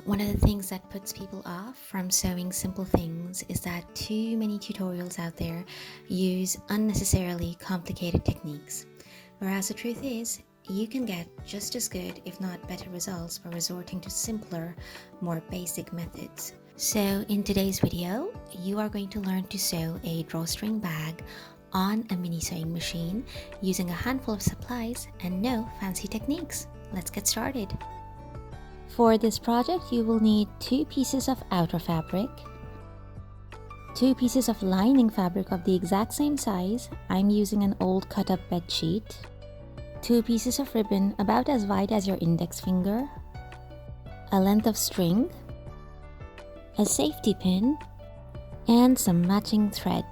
One of the things that puts people off from sewing simple things is that too many tutorials out there use unnecessarily complicated techniques. Whereas the truth is, you can get just as good, if not better results by resorting to simpler, more basic methods. So in today's video, you are going to learn to sew a drawstring bag on a mini sewing machine using a handful of supplies and no fancy techniques. Let's get started. For this project, you will need 2 pieces of outer fabric, 2 pieces of lining fabric of the exact same size. I'm using an old cut-up bed sheet, 2 pieces of ribbon about as wide as your index finger, a length of string, a safety pin, and some matching thread.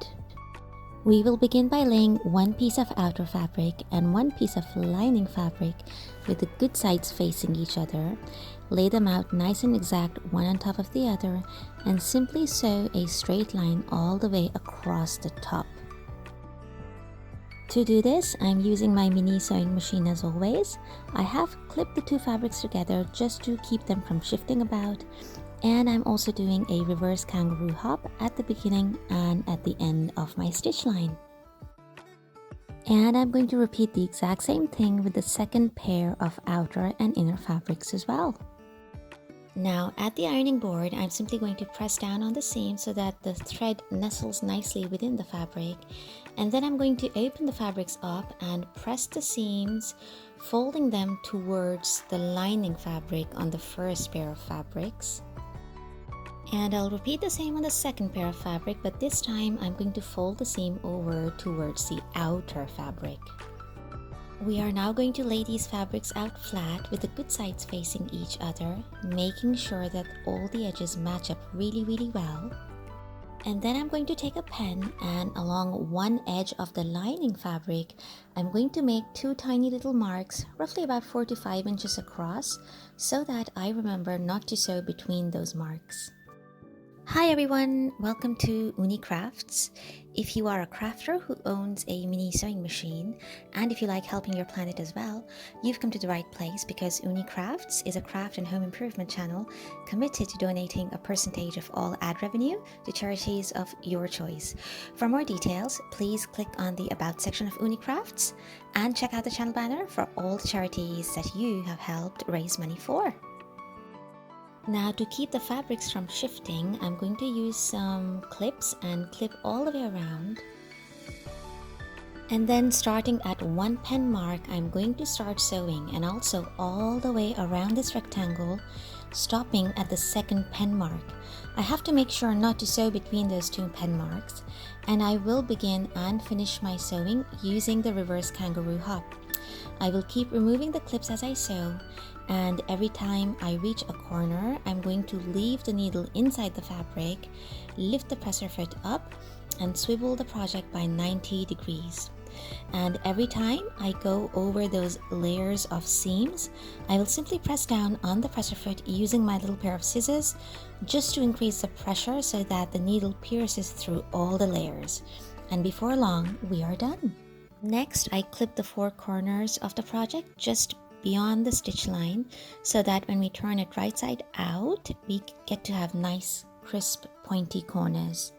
We will begin by laying 1 piece of outer fabric and 1 piece of lining fabric with the good sides facing each other. Lay them out nice and exact, one on top of the other, and simply sew a straight line all the way across the top. To do this, I'm using my mini sewing machine as always. I have clipped the 2 fabrics together just to keep them from shifting about, and I'm also doing a reverse kangaroo hop at the beginning and at the end of my stitch line. And I'm going to repeat the exact same thing with the second pair of outer and inner fabrics as well. Now at the ironing board, I'm simply going to press down on the seam so that the thread nestles nicely within the fabric. And then I'm going to open the fabrics up and press the seams, folding them towards the lining fabric on the first pair of fabrics. And I'll repeat the same on the second pair of fabric, but this time I'm going to fold the seam over towards the outer fabric. We are now going to lay these fabrics out flat with the good sides facing each other, making sure that all the edges match up really well. And then I'm going to take a pen and along one edge of the lining fabric, I'm going to make 2 tiny little marks, roughly about 4 to 5 inches across, so that I remember not to sew between those marks. Hi everyone, welcome to Ooni Crafts. If you are a crafter who owns a mini sewing machine, and if you like helping your planet as well, you've come to the right place because Ooni Crafts is a craft and home improvement channel committed to donating a percentage of all ad revenue to charities of your choice. For more details, please click on the About section of Ooni Crafts and check out the channel banner for all the charities that you have helped raise money for. Now to keep the fabrics from shifting, I'm going to use some clips and clip all the way around. And then starting at 1 pen mark, I'm going to start sewing and also all the way around this rectangle, stopping at the 2nd pen mark. I have to make sure not to sew between those 2 pen marks, and I will begin and finish my sewing using the reverse kangaroo hop. I will keep removing the clips as I sew, and every time I reach a corner, I'm going to leave the needle inside the fabric, lift the presser foot up, and swivel the project by 90 degrees. And every time I go over those layers of seams, I will simply press down on the presser foot using my little pair of scissors just to increase the pressure so that the needle pierces through all the layers. And before long, we are done. Next, I clip the 4 corners of the project just beyond the stitch line so that when we turn it right side out, we get to have nice, crisp, pointy corners.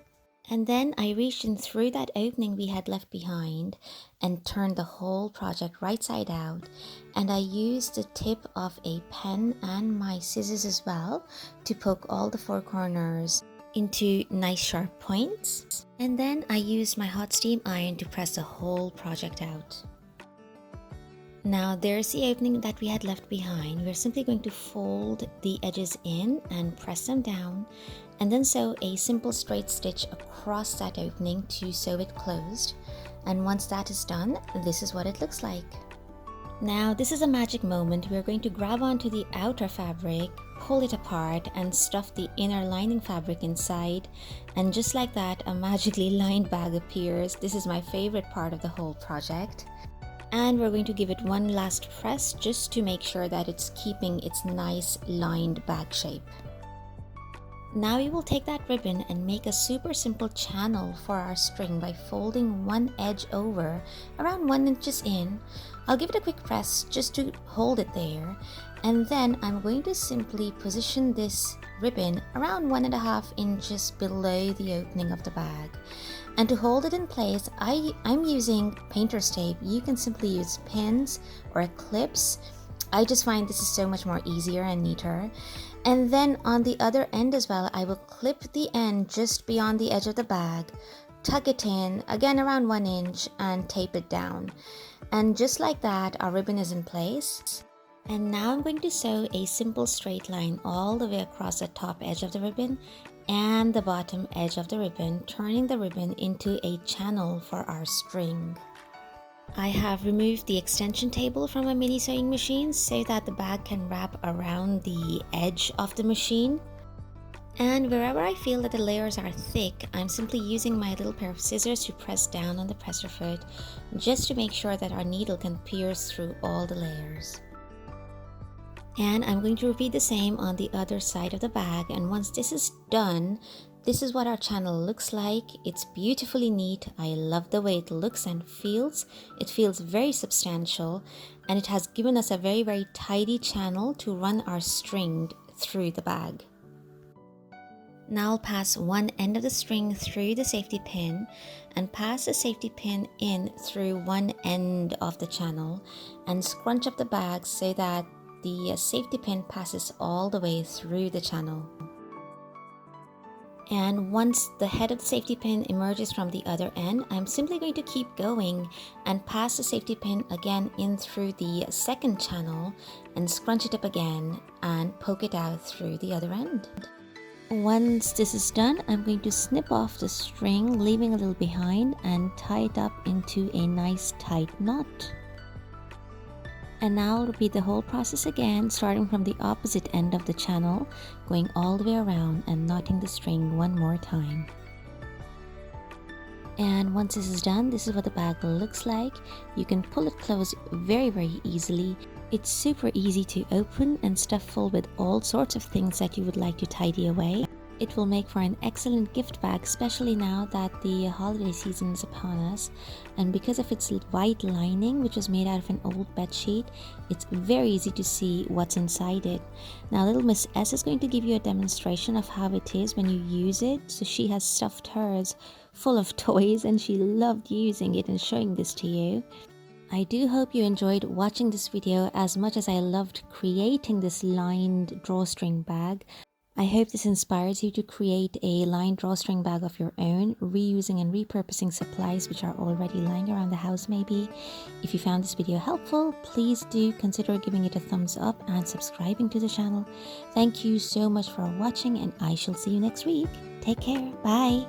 And then I reached in through that opening we had left behind and turned the whole project right side out. And I used the tip of a pen and my scissors as well to poke all the 4 corners into nice sharp points. And then I used my hot steam iron to press the whole project out. Now there's the opening that we had left behind. We're simply going to fold the edges in and press them down, and then sew a simple straight stitch across that opening to sew it closed. And once that is done, this is what it looks like. Now this is a magic moment. We're going to grab onto the outer fabric, pull it apart, and stuff the inner lining fabric inside. And just like that, a magically lined bag appears. This is my favorite part of the whole project. And we're going to give it one last press just to make sure that it's keeping its nice lined bag shape. Now we will take that ribbon and make a super simple channel for our string by folding one edge over around 1 inches in. I'll give it a quick press just to hold it there, and then I'm going to simply position this ribbon around 1.5 inches below the opening of the bag. And to hold it in place, I'm using painter's tape. You can simply use pins or clips. I just find this is so much more easier and neater. And then on the other end as well, I will clip the end just beyond the edge of the bag, tuck it in, again around 1 inch, and tape it down. And just like that, our ribbon is in place. And now I'm going to sew a simple straight line all the way across the top edge of the ribbon and the bottom edge of the ribbon, turning the ribbon into a channel for our string. I have removed the extension table from my mini sewing machine so that the bag can wrap around the edge of the machine. And wherever I feel that the layers are thick, I'm simply using my little pair of scissors to press down on the presser foot just to make sure that our needle can pierce through all the layers. And I'm going to repeat the same on the other side of the bag, and once this is done, this is what our channel looks like. It's beautifully neat. I love the way it looks and feels. It feels very substantial, and it has given us a very tidy channel to run our string through the bag. Now I'll pass one end of the string through the safety pin and pass the safety pin in through one end of the channel and scrunch up the bag so that the safety pin passes all the way through the channel. And once the head of the safety pin emerges from the other end, I'm simply going to keep going and pass the safety pin again in through the second channel and scrunch it up again and poke it out through the other end. Once this is done, I'm going to snip off the string, leaving a little behind, and tie it up into a nice tight knot. And now I'll repeat the whole process again, starting from the opposite end of the channel, going all the way around and knotting the string one more time. And once this is done, this is what the bag looks like. You can pull it closed very easily. It's super easy to open and stuff full with all sorts of things that you would like to tidy away. It will make for an excellent gift bag, especially now that the holiday season is upon us. And because of its white lining, which was made out of an old bed sheet, it's very easy to see what's inside it. Now little Miss S is going to give you a demonstration of how it is when you use it. So she has stuffed hers full of toys and she loved using it and showing this to you. I do hope you enjoyed watching this video as much as I loved creating this lined drawstring bag. I hope this inspires you to create a lined drawstring bag of your own, reusing and repurposing supplies which are already lying around the house maybe. If you found this video helpful, please do consider giving it a thumbs up and subscribing to the channel. Thank you so much for watching, and I shall see you next week. Take care. Bye.